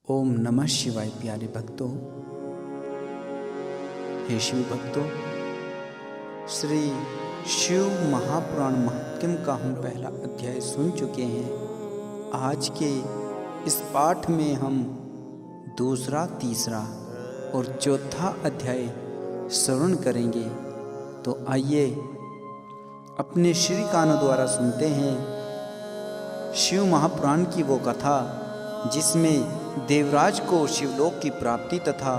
ओम नमः शिवाय। प्यारे भक्तों, हे शिव भक्तों, श्री शिव महापुराण महात्म्य का हम पहला अध्याय सुन चुके हैं। आज के इस पाठ में हम दूसरा, तीसरा और चौथा अध्याय श्रवण करेंगे। तो आइए अपने श्री कानों द्वारा सुनते हैं शिव महापुराण की वो कथा जिसमें देवराज को शिवलोक की प्राप्ति तथा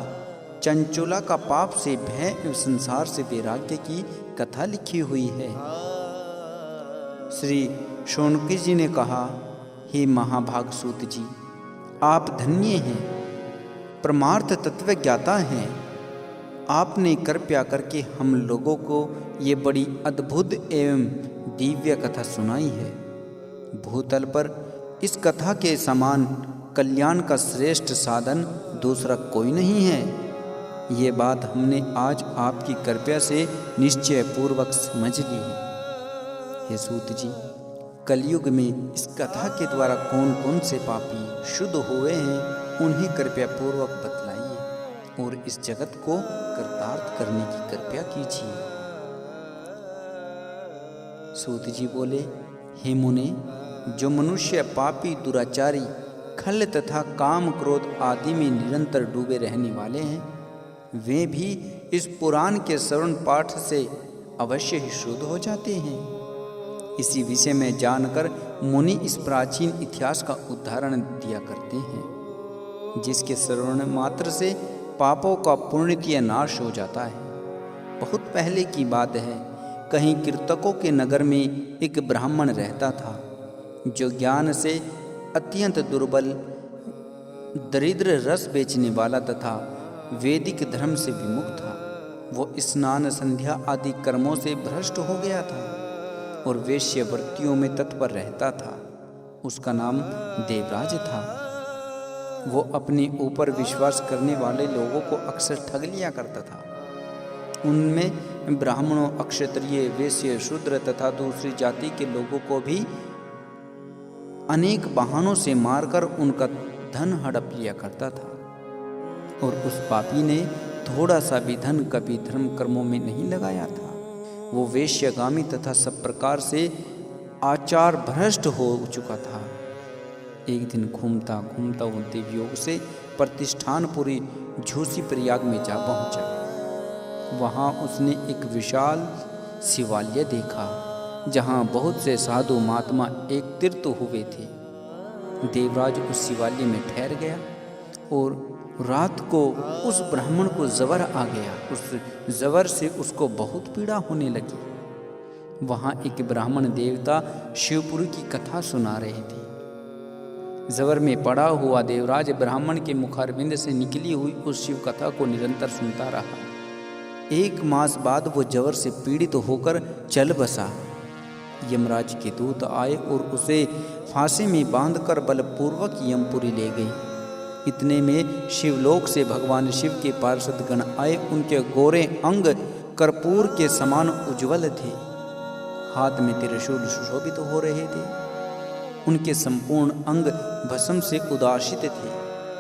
चंचुला का पाप से भय एवं संसार से वैराग्य की कथा लिखी हुई है। श्री शौनकी जी ने कहा, हे महाभाग सूत जी, आप धन्य हैं, परमार्थ तत्व ज्ञाता हैं। आपने कृपया करके हम लोगों को ये बड़ी अद्भुत एवं दिव्य कथा सुनाई है। भूतल पर इस कथा के समान कल्याण का श्रेष्ठ साधन दूसरा कोई नहीं है। ये बात हमने आज आपकी कृपा से निश्चय पूर्वक समझ ली है। हे सूत जी, कलयुग में इस कथा के द्वारा कौन कौन से पापी शुद्ध हुए हैं, उन्हें कृपया पूर्वक बतलाइए और इस जगत को कृतार्थ करने की कृपया कीजिए। सूत जी बोले, हे मुने, जो मनुष्य पापी, दुराचारी, खल तथा काम क्रोध आदि में निरंतर डूबे रहने वाले हैं, वे भी इस पुराण के श्रवण पाठ से अवश्य ही शुद्ध हो जाते हैं। इसी विषय में जानकर मुनि इस प्राचीन इतिहास का उदाहरण दिया करते हैं, जिसके श्रवण मात्र से पापों का पूर्णतः नाश हो जाता है। बहुत पहले की बात है, कहीं कीर्तकों के नगर में एक ब्राह्मण रहता था, जो ज्ञान से अत्यंत दुर्बल, दरिद्र, रस बेचने वाला तथा वैदिक धर्म से विमुख था। वो स्नान, संध्या आदि कर्मों से भ्रष्ट हो गया था और वेश्यावृत्तियों में तत्पर रहता था। उसका नाम देवराज था। वो अपने ऊपर विश्वास करने वाले लोगों को अक्सर ठग लिया करता था। उनमें ब्राह्मणों, क्षत्रिय, वैश्य, शूद्र तथा दूसरी जाति के लोगों को भी अनेक बहानों से मारकर उनका धन हड़प लिया करता था। और उस पापी ने थोड़ा सा भी धन कभी धर्म कर्मों में नहीं लगाया था। वो वेश्यागामी तथा सब प्रकार से आचार भ्रष्ट हो चुका था। एक दिन घूमता घूमता वो देवयोग से प्रतिष्ठानपुरी झूसी प्रयाग में जा पहुंचा। वहां उसने एक विशाल शिवालय देखा, जहां बहुत से साधु महात्मा एकत्रित हुए थे। देवराज उस शिवालय में ठहर गया और रात को उस ब्राह्मण को जवर आ गया। उस जवर से उसको बहुत पीड़ा होने लगी। वहां एक ब्राह्मण देवता शिवपुरी की कथा सुना रहे थे। जवर में पड़ा हुआ देवराज ब्राह्मण के मुखारविंद से निकली हुई उस शिव कथा को निरंतर सुनता रहा। 1 मास बाद वो जवर से पीड़ित होकर चल बसा। यमराज के दूत आए और उसे फांसी में बांधकर बलपूर्वक यमपुरी ले गए। इतने में शिवलोक से भगवान शिव के पार्षद गण आए। उनके गोरे अंग कर्पूर के समान उज्जवल थे, हाथ में त्रिशूल सुशोभित हो रहे थे। उनके संपूर्ण अंग भस्म से उदासित थे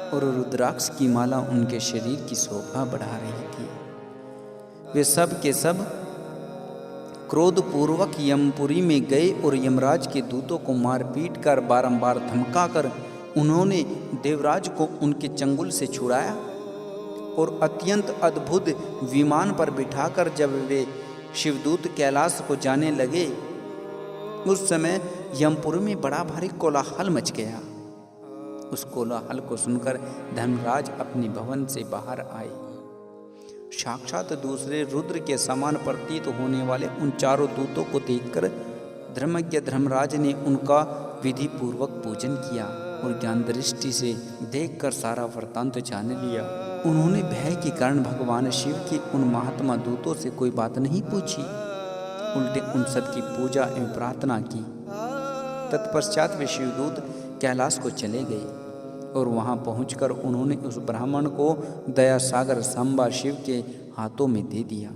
और रुद्राक्ष की माला उनके शरीर की शोभा बढ़ा रही थी। वे सब के सब क्रोधपूर्वक यमपुरी में गए और यमराज के दूतों को मारपीट कर बारंबार धमकाकर उन्होंने देवराज को उनके चंगुल से छुड़ाया और अत्यंत अद्भुत विमान पर बिठाकर जब वे शिवदूत कैलाश को जाने लगे, उस समय यमपुरी में बड़ा भारी कोलाहल मच गया। उस कोलाहल को सुनकर धर्मराज अपने भवन से बाहर आए। साक्षात दूसरे रुद्र के समान प्रतीत होने वाले उन चारों दूतों को देखकर धर्मज्ञ धर्मराज ने उनका विधि पूर्वक पूजन किया और ज्ञान दृष्टि से देखकर सारा वृत्तांत जान लिया। उन्होंने भय के कारण भगवान शिव के उन महात्मा दूतों से कोई बात नहीं पूछी, उल्टे उन सब की पूजा एवं प्रार्थना की। तत्पश्चात वे शिवदूत कैलाश को चले गए और वहां पहुंचकर उन्होंने उस ब्राह्मण को दया सागर सांबा शिव के हाथों में दे दिया।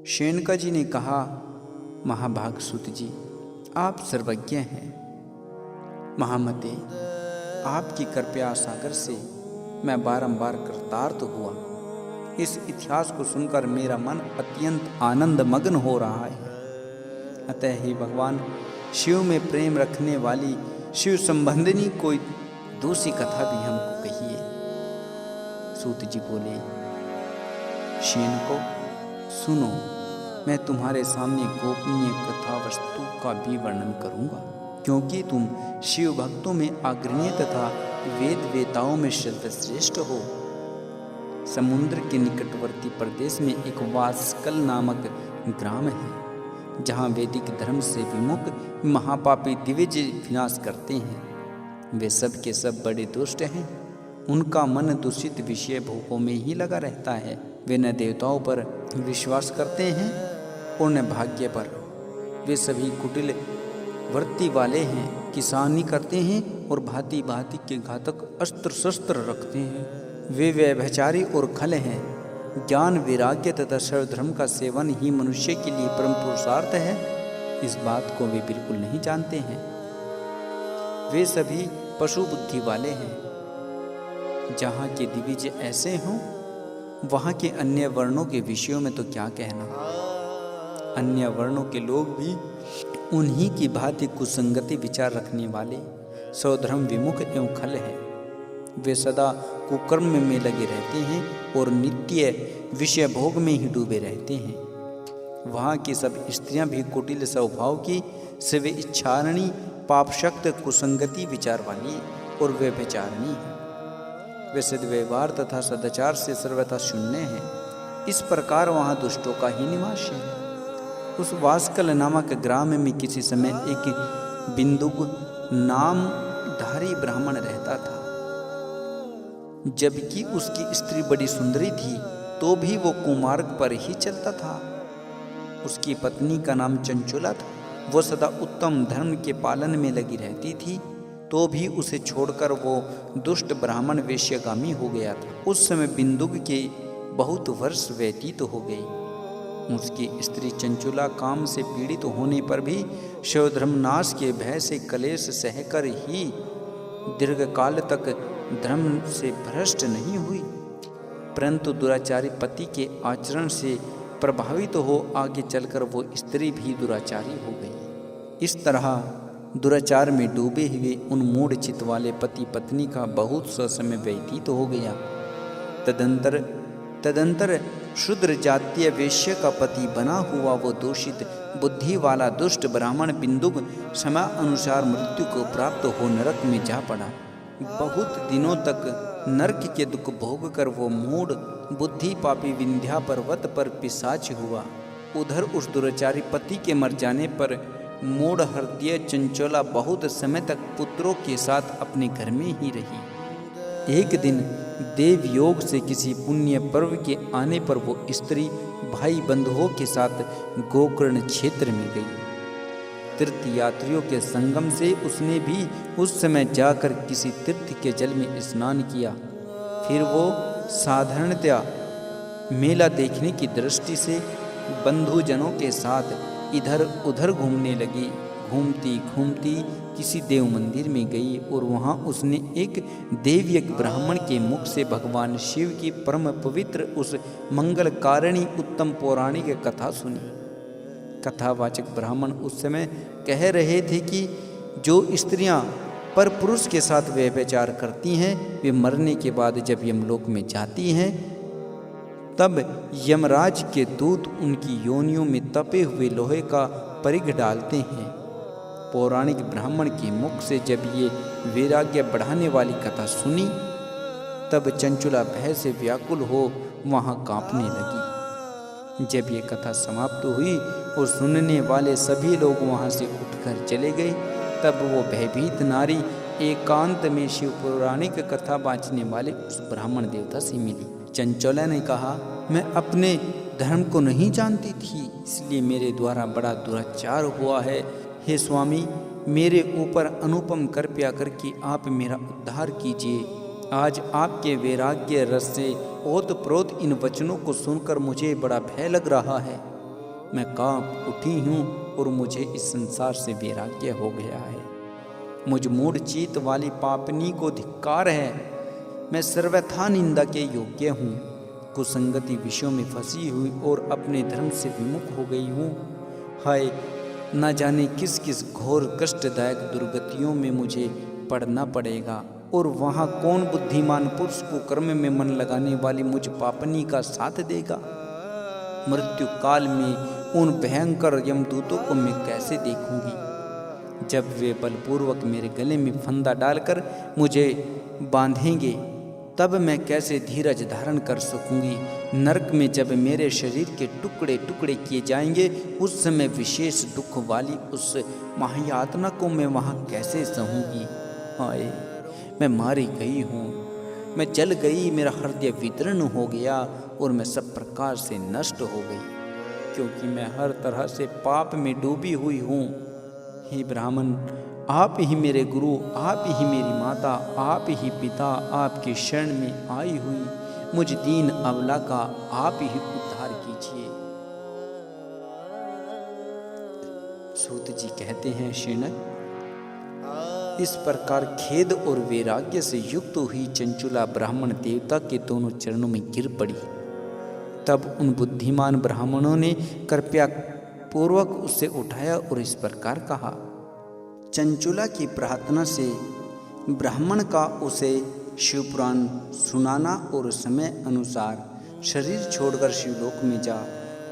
शेनका जी ने कहा, महाभाग सूत जी, आप सर्वज्ञ हैं। महामते, आपकी कृपा सागर से मैं बारंबार कृतार्थ हुआ। इस इतिहास को सुनकर मेरा मन अत्यंत आनंद मग्न हो रहा है। अतः ही भगवान शिव में प्रेम रखने वाली शिव संबंधिनी कोई दूसरी कथा भी हमको कहिए। सूत जी बोले, शेन को सुनो, मैं तुम्हारे सामने गोपनीय कथा वस्तु का भी वर्णन करूंगा, क्योंकि तुम शिव भक्तों में अग्रणी तथा वेद वेताओं में सर्वश्रेष्ठ हो। समुद्र के निकटवर्ती प्रदेश में एक वास्कल नामक ग्राम है, जहाँ वैदिक धर्म से विमुख महापापी दिव्य विनाश करते हैं। वे सब के सब बड़े दुष्ट हैं। उनका मन दूषित विषय भोगों में ही लगा रहता है। वे न देवताओं पर विश्वास करते हैं और न भाग्य पर। वे सभी कुटिल वृत्ति वाले हैं, किसानी करते हैं और भांति भांति के घातक अस्त्र शस्त्र रखते हैं। वे व्यभिचारी और खल हैं। ज्ञान, वैराग्य तथा सर्वधर्म का सेवन ही मनुष्य के लिए परम पुरुषार्थ है, इस बात को वे बिल्कुल नहीं जानते हैं। वे सभी पशु बुद्धि वाले हैं। जहाँ के दिविज ऐसे हों, वहाँ के अन्य वर्णों के विषयों में तो क्या कहना। अन्य वर्णों के लोग भी उन्हीं की भांति कुसंगति विचार रखने वाले स्वधर्म विमुख एवं खल हैं। वे सदा कुकर्म में लगे रहते हैं और नित्य विषय भोग में ही डूबे रहते हैं। वहाँ की सब स्त्रियां भी कुटिल स्वभाव की, सवे इच्छारणी, पापशक्त, कुसंगति विचार वाली और वे व्यभिचारिणी हैं। वे सद्व्यवहार तथा सदाचार से सर्वथा शून्य हैं। इस प्रकार वहाँ दुष्टों का ही निवास है। उस वास्कल नामक ग्राम में किसी समय एक बिंदुक नामधारी ब्राह्मण रहता था। जबकि उसकी स्त्री बड़ी सुंदरी थी, तो भी वो कुमार्ग पर ही चलता था। उसकी पत्नी का नाम चंचुला था। वो सदा उत्तम धर्म के पालन में लगी रहती थी, तो भी उसे छोड़कर वो दुष्ट ब्राह्मण वेश्यगामी हो गया था। उस समय बिंदुक के बहुत वर्ष व्यतीत हो गए। उसकी स्त्री चंचुला काम से पीड़ित होने पर भी शिवधर्मनाश के भय से कलेश सहकर ही दीर्घकाल तक धर्म से भ्रष्ट नहीं हुई, परंतु दुराचारी पति के आचरण से प्रभावित हो आगे चलकर वो स्त्री भी दुराचारी हो गई। इस तरह दुराचार में डूबे हुए उन मूढ़ चित्त वाले पति पत्नी का बहुत सा समय व्यतीत हो गया। तदंतर शूद्र जातीय वेश्य का पति बना हुआ वो दूषित बुद्धि वाला दुष्ट ब्राह्मण बिंदुक समय अनुसार मृत्यु को प्राप्त हो नरक में जा पड़ा। बहुत दिनों तक नरक के दुख भोग कर वो मूढ़ बुद्धि पापी विंध्या पर्वत पर पिशाच हुआ। उधर उस दुराचारी पति के मर जाने पर मूढ़ हृदय चंचला बहुत समय तक पुत्रों के साथ अपने घर में ही रही। एक दिन देव योग से किसी पुण्य पर्व के आने पर वो स्त्री भाई बंधुओं के साथ गोकर्ण क्षेत्र में गई। तीर्थ यात्रियों के संगम से उसने भी उस समय जाकर किसी तीर्थ के जल में स्नान किया। फिर वो साधारणतया मेला देखने की दृष्टि से बंधुजनों के साथ इधर उधर घूमने लगी। घूमती घूमती किसी देव मंदिर में गई और वहाँ उसने एक देव्यक ब्राह्मण के मुख से भगवान शिव की परम पवित्र उस मंगलकारिणी उत्तम पौराणिक कथा सुनी। कथावाचक ब्राह्मण उस समय कह रहे थे कि जो स्त्रियां पर पुरुष के साथ व्यभिचार करती हैं, वे मरने के बाद जब यमलोक में जाती हैं, तब यमराज के दूत उनकी योनियों में तपे हुए लोहे का परिघ डालते हैं। पौराणिक ब्राह्मण के मुख से जब ये वैराग्य बढ़ाने वाली कथा सुनी, तब चंचुला भय से व्याकुल हो वहाँ कांपने लगी। जब ये कथा समाप्त हुई और सुनने वाले सभी लोग वहाँ से उठकर चले गए, तब वो भयभीत नारी एकांत में शिव पौराणिक कथा बाँचने वाले उस ब्राह्मण देवता से मिली। चंचुला ने कहा, मैं अपने धर्म को नहीं जानती थी, इसलिए मेरे द्वारा बड़ा दुराचार हुआ है। हे स्वामी, मेरे ऊपर अनुपम कृपया करके आप मेरा उद्धार कीजिए। आज आपके वैराग्य रस से ओतप्रोत इन वचनों को सुनकर मुझे बड़ा भय लग रहा है। मैं कांप उठी हूँ और मुझे इस संसार से वैराग्य हो गया है। मुझ मूढ़ चित्त वाली पापनी को धिक्कार है। मैं सर्वथा निंदा के योग्य हूँ। कुसंगति विषयों में फंसी हुई और अपने धर्म से विमुख हो गई हूँ। हाय, न जाने किस किस घोर कष्टदायक दुर्गतियों में मुझे पड़ना पड़ेगा, और वहाँ कौन बुद्धिमान पुरुष को कर्म में मन लगाने वाली मुझ पापनी का साथ देगा। मृत्यु काल में उन भयंकर यमदूतों को मैं कैसे देखूंगी, जब वे बलपूर्वक मेरे गले में फंदा डालकर मुझे बांधेंगे, तब मैं कैसे धीरज धारण कर सकूंगी। नरक में जब मेरे शरीर के टुकड़े टुकड़े किए जाएंगे, उस समय विशेष दुख वाली उस महायातना को मैं वहाँ कैसे सहूंगी। हाय, मैं मारी गई हूँ, मैं जल गई, मेरा हृदय विदीर्ण हो गया और मैं सब प्रकार से नष्ट हो गई, क्योंकि मैं हर तरह से पाप में डूबी हुई हूँ। हे ब्राह्मण, आप ही मेरे गुरु, आप ही मेरी माता, आप ही पिता, आपकी शरण में आई हुई मुझ दीन अबला का आप ही उद्धार कीजिए। सूत जी कहते हैं, श्रीनक, इस प्रकार खेद और वैराग्य से युक्त हुई चंचुला ब्राह्मण देवता के दोनों चरणों में गिर पड़ी। तब उन बुद्धिमान ब्राह्मणों ने कृपया पूर्वक उसे उठाया और इस प्रकार कहा। चंचुला की प्रार्थना से ब्राह्मण का उसे शिवपुराण सुनाना और समय अनुसार शरीर छोड़कर शिवलोक में जा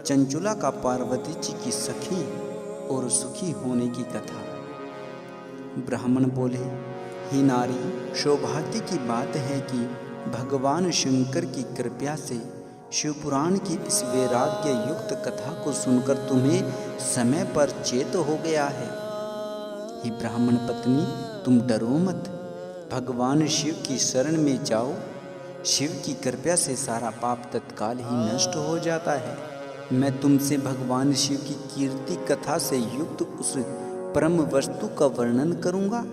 चंचुला का पार्वती जी की सखी और सुखी होने की कथा। ब्राह्मण बोले, हे नारी, सौभाग्य की बात है कि भगवान शंकर की कृपा से शिवपुराण की इस वैराग्य युक्त कथा को सुनकर तुम्हें समय पर चेत हो गया है। हे ब्राह्मण पत्नी, तुम डरो मत, भगवान शिव की शरण में जाओ। शिव की कृपा से सारा पाप तत्काल ही नष्ट हो जाता है। मैं तुमसे भगवान शिव की कीर्ति कथा से युक्त उस परम वस्तु का वर्णन करूंगा,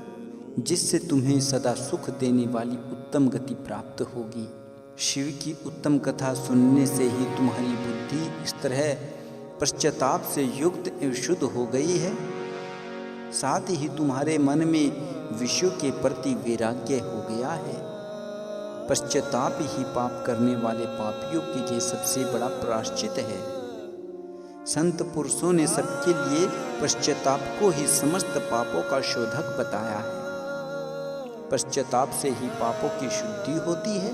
जिससे तुम्हें सदा सुख देने वाली उत्तम गति प्राप्त होगी। शिव की उत्तम कथा सुनने से ही तुम्हारी बुद्धि इस तरह पश्चाताप से युक्त एवं शुद्ध हो गई है, साथ ही तुम्हारे मन में विषयों के प्रति वैराग्य हो गया है। पश्चाताप ही पाप करने वाले पापियों के लिए सबसे बड़ा प्रायश्चित है। संत पुरुषों ने सबके लिए पश्चाताप को ही समस्त पापों का शोधक बताया है। पश्चाताप से ही पापों की शुद्धि होती है।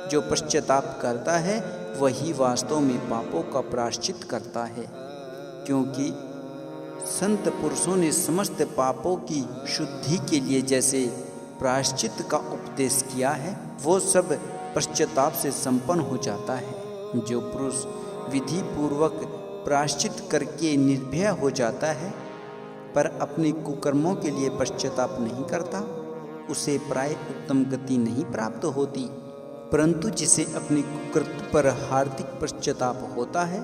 जो पश्चाताप करता है वही वास्तव में पापों का प्रायश्चित करता है, क्योंकि संत पुरुषों ने समस्त पापों की शुद्धि के लिए जैसे प्रायश्चित का उपदेश किया है, वो सब पश्चाताप से संपन्न हो जाता है। जो पुरुष विधि पूर्वक प्रायश्चित करके निर्भय हो जाता है पर अपने कुकर्मों के लिए पश्चाताप नहीं करता, उसे प्राय उत्तम गति नहीं प्राप्त होती। परंतु जिसे अपने कुकृत्य पर हार्दिक पश्चाताप होता है,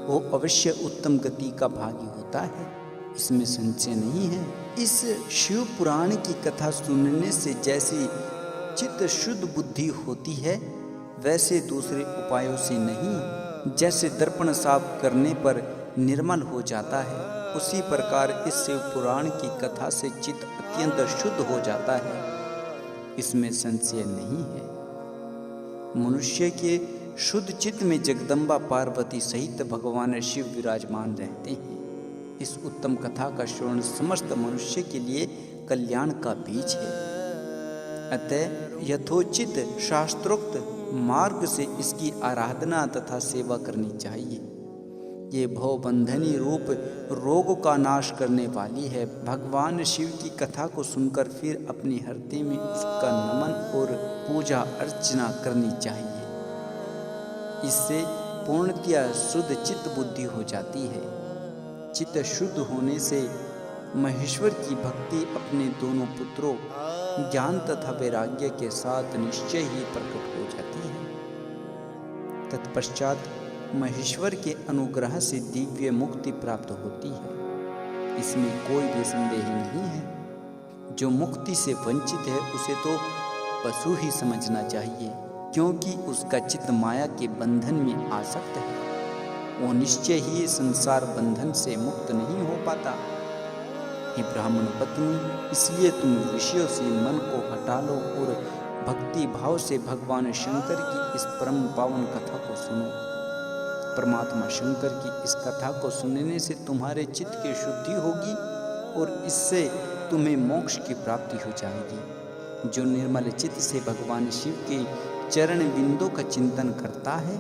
वो अवश्य उत्तम गति का भागी होता है, इसमें संशय नहीं है। इस शिव पुराण की कथा सुनने से जैसी चित्त शुद्ध बुद्धि होती है, वैसे दूसरे उपायों से नहीं। जैसे दर्पण साफ करने पर निर्मल हो जाता है, उसी प्रकार इस शिव पुराण की कथा से चित्त अत्यंत शुद्ध हो जाता है, इसमें संशय नहीं है। मनुष्य के शुद्ध चित्त में जगदम्बा पार्वती सहित भगवान शिव विराजमान रहते हैं। इस उत्तम कथा का श्रवण समस्त मनुष्य के लिए कल्याण का बीज है। अतः यथोचित शास्त्रोक्त मार्ग से इसकी आराधना तथा सेवा करनी चाहिए। ये भवबंधनी रूप रोग का नाश करने वाली है। भगवान शिव की कथा को सुनकर फिर अपने हृदय में उसका नमन और पूजा अर्चना करनी चाहिए। इससे पूर्णतया शुद्ध चित्त बुद्धि हो जाती है। चित्त शुद्ध होने से महेश्वर की भक्ति अपने दोनों पुत्रों ज्ञान तथा वैराग्य के साथ निश्चय ही प्रकट हो जाती है। तत्पश्चात महेश्वर के अनुग्रह से दिव्य मुक्ति प्राप्त होती है, इसमें कोई भी संदेह नहीं है। जो मुक्ति से वंचित है उसे तो पशु ही समझना चाहिए, क्योंकि उसका चित्त माया के बंधन में आसक्त है। वो निश्चय ही संसार बंधन से मुक्त नहीं हो पाता। हे ब्राह्मण पत्नी, इसलिए तुम विषयों से मन को हटा लो और भक्ति भाव से भगवान शंकर की इस परम पावन कथा को सुनो। परमात्मा शंकर की इस कथा को सुनने से तुम्हारे चित्त की शुद्धि होगी और इससे तुम्हें मोक्ष की प्राप्ति हो जाएगी। जो निर्मल चित्त से भगवान शिव के चरण बिंदु का चिंतन करता है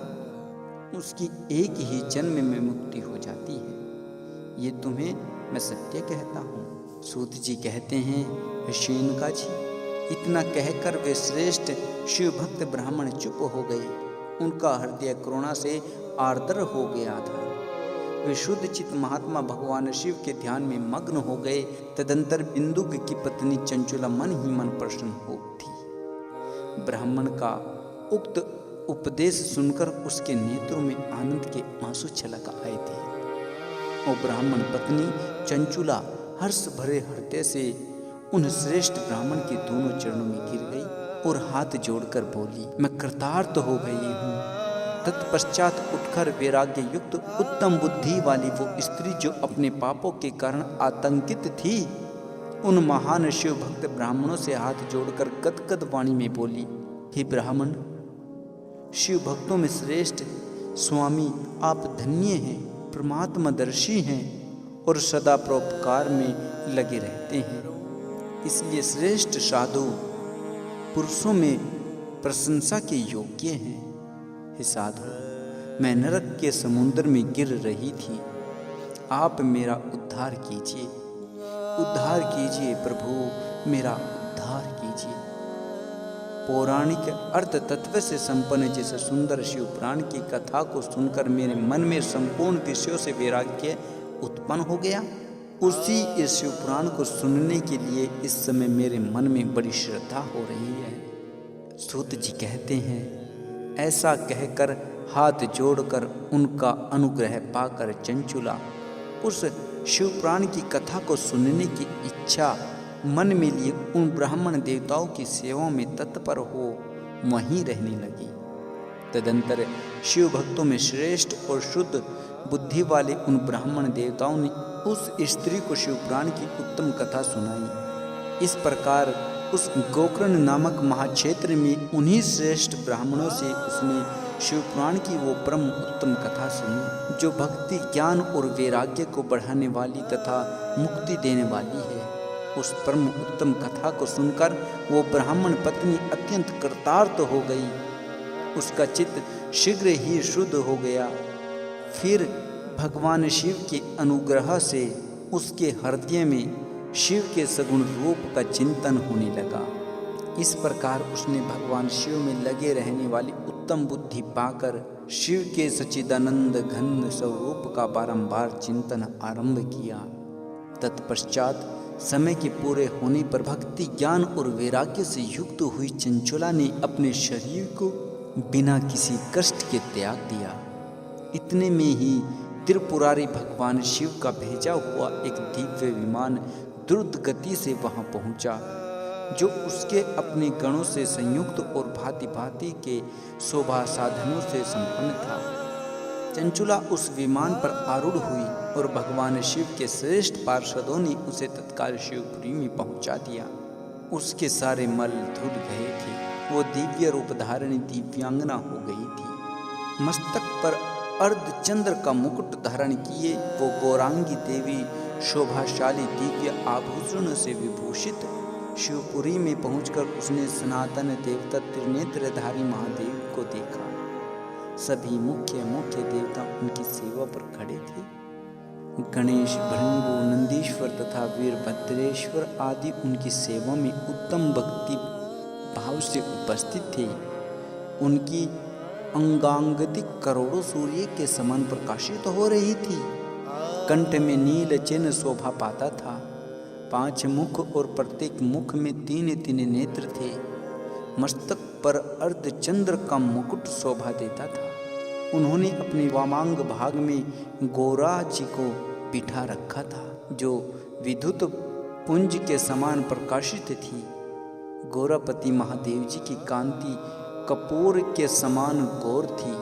उसकी एक ही जन्म में मुक्ति हो जाती है। ये तुम्हें मैं सत्य कहता हूँ। सूत जी कहते हैं, शेनका जी, इतना कहकर वे श्रेष्ठ शिव भक्त ब्राह्मण चुप हो गए। उनका हृदय करुणा से आर्द्र हो गया था। वे शुद्ध चित्त महात्मा भगवान शिव के ध्यान में मग्न हो गए। तदंतर बिंदुक की पत्नी चंचुला मन ही मन प्रसन्न हो उठी। ब्राह्मण का उक्त उपदेश सुनकर उसके नेत्रों में आनंद के आंसू छलक आए थे। और ब्राह्मण पत्नी चंचुला हर्ष भरे हृदय से उन श्रेष्ठ ब्राह्मण के दोनों चरणों में गिर गई और हाथ जोड़कर बोली, मैं कृतार्थ हो गई हूँ। तत्पश्चात उठकर वैराग्य युक्त उत्तम बुद्धि वाली वो स्त्री जो अपने पापों के कारण आतंकित थी, उन महान शिव भक्त ब्राह्मणों से हाथ जोड़कर गदगद वाणी में बोली, हे ब्राह्मण, शिव भक्तों में श्रेष्ठ स्वामी, आप धन्य हैं, परमात्मदर्शी हैं और सदा परोपकार में लगे रहते हैं। इसलिए श्रेष्ठ साधु पुरुषों में प्रशंसा के योग्य हैं। हे साधु, मैं नरक के समुद्र में गिर रही थी, आप मेरा उद्धार कीजिए, उद्धार कीजिए प्रभु, मेरा उद्धार कीजिए। पौराणिक अर्थ तत्व से संपन्न जिस सुंदर शिव पुराण की कथा को सुनकर मेरे मन में संपूर्ण विषयों से वैराग्य उत्पन्न हो गया। उसी इस शिव पुराण को सुनने के लिए इस समय मेरे मन में बड़ी श्रद्धा हो रही है। सूत जी कहते हैं, ऐसा कहकर हाथ जोड़कर उनका अनुग्रह पाकर चंचुला उस शिवपुराण की कथा को सुनने की इच्छा मन में लिए उन ब्राह्मण देवताओं की सेवा में तत्पर हो वहीं रहने लगी। तदंतर शिव भक्तों में श्रेष्ठ और शुद्ध बुद्धि वाले उन ब्राह्मण देवताओं ने उस स्त्री को शिवपुराण की उत्तम कथा सुनाई। इस प्रकार उस गोकर्ण नामक महाक्षेत्र में उन्हीं श्रेष्ठ ब्राह्मणों से उसने शिवपुराण की वो परम उत्तम कथा सुनी, जो भक्ति, ज्ञान और वैराग्य को बढ़ाने वाली तथा मुक्ति देने वाली है। उस परम उत्तम कथा को सुनकर वो ब्राह्मण पत्नी अत्यंत कृतार्थ हो गई। उसका चित्त शीघ्र ही शुद्ध हो गया। फिर भगवान शिव के अनुग्रह से उसके हृदय में शिव के सगुण रूप का चिंतन होने लगा। इस प्रकार उसने भगवान शिव में लगे रहने वाली उत्तम बुद्धि पाकर शिव के सच्चिदानंद घन स्वरूप का बारंबार चिंतन आरंभ किया। तत्पश्चात समय के पूरे होने पर भक्ति, ज्ञान और वैराग्य से युक्त हुई चंचुला ने अपने शरीर को बिना किसी कष्ट के त्याग दिया। इतने में ही त्रिपुरारी भगवान शिव का भेजा हुआ एक दिव्य विमान द्रुत गति से वहां पहुंचा, जो उसके अपने गणों से संयुक्त और भांति भांति के शोभा साधनों से संपन्न था। चंचुला उस विमान पर आरूढ़ हुई और भगवान शिव के श्रेष्ठ पार्षदों ने उसे तत्काल शिवपुरी में पहुंचा दिया। उसके सारे मल धुल गए थे। वो दिव्य रूप धारण दिव्यांगना हो गई थी। मस्तक पर अर्धचंद्र का मुकुट धारण किए वो गौरांगी देवी शोभाशाली दिव्य आभूषण से विभूषित शिवपुरी में पहुंचकर उसने सनातन देवता त्रिनेत्रधारी महादेव को देखा। सभी मुख्य देवता उनकी सेवा पर खड़े थे। गणेश, भृंगु, नंदीश्वर तथा वीरभद्रेश्वर आदि उनकी सेवा में उत्तम भक्ति भाव से उपस्थित थे। उनकी अंगांगति करोड़ों सूर्य के समान प्रकाशित हो रही थी। कंठ में नील चिन्ह शोभा पाता था। 5 मुख और प्रत्येक मुख में 3 नेत्र थे। मस्तक पर अर्धचंद्र का मुकुट शोभा देता था। उन्होंने अपने वामांग भाग में गौरा जी को बिठा रखा था, जो विद्युत पुंज के समान प्रकाशित थी। गौरापति महादेव जी की कांति कपूर के समान गौर थी।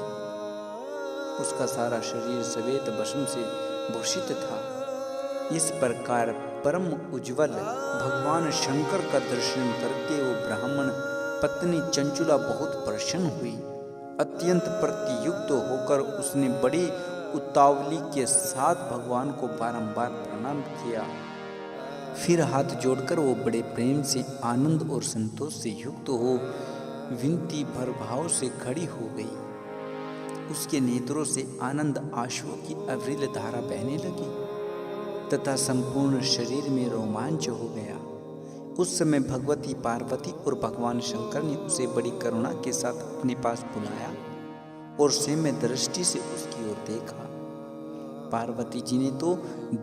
उसका सारा शरीर श्वेत भस्म से भूषित था। इस प्रकार परम उज्जवल भगवान शंकर का दर्शन करके वो ब्राह्मण पत्नी चंचुला बहुत प्रसन्न हुई। अत्यंत प्रतियुक्त होकर उसने बड़ी उतावली के साथ भगवान को बारंबार प्रणाम किया। फिर हाथ जोड़कर वो बड़े प्रेम से, आनंद और संतोष से युक्त हो विनती भर भाव से खड़ी हो गई। उसके नेत्रों से आनंद आंसुओं की अविरल धारा बहने लगी तथा संपूर्ण शरीर में रोमांच हो गया। उस समय भगवती पार्वती और भगवान शंकर ने उसे बड़ी करुणा के साथ अपने पास बुलाया और सौम्य दृष्टि से उसकी ओर देखा। पार्वती जी ने तो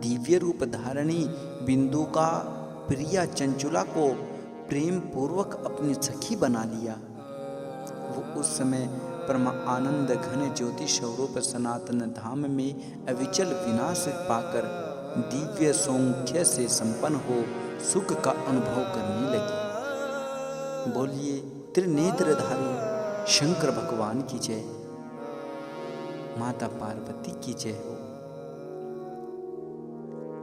दिव्य रूप धारणी बिंदु का प्रिया चंचुला को प्रेम पूर्वक अपनी सखी बना लिया। वो उस समय परम आनंद घन ज्योति स्वरूप सनातन धाम में अविचल विनाश पाकर दिव्य सौख्य से संपन्न हो सुख का अनुभव करने लगी। बोलिए त्रिनेत्रधारी शंकर भगवान की जय, माता पार्वती की जय हो।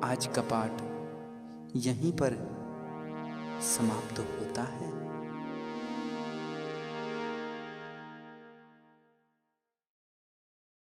आज का पाठ यहीं पर समाप्त होता है।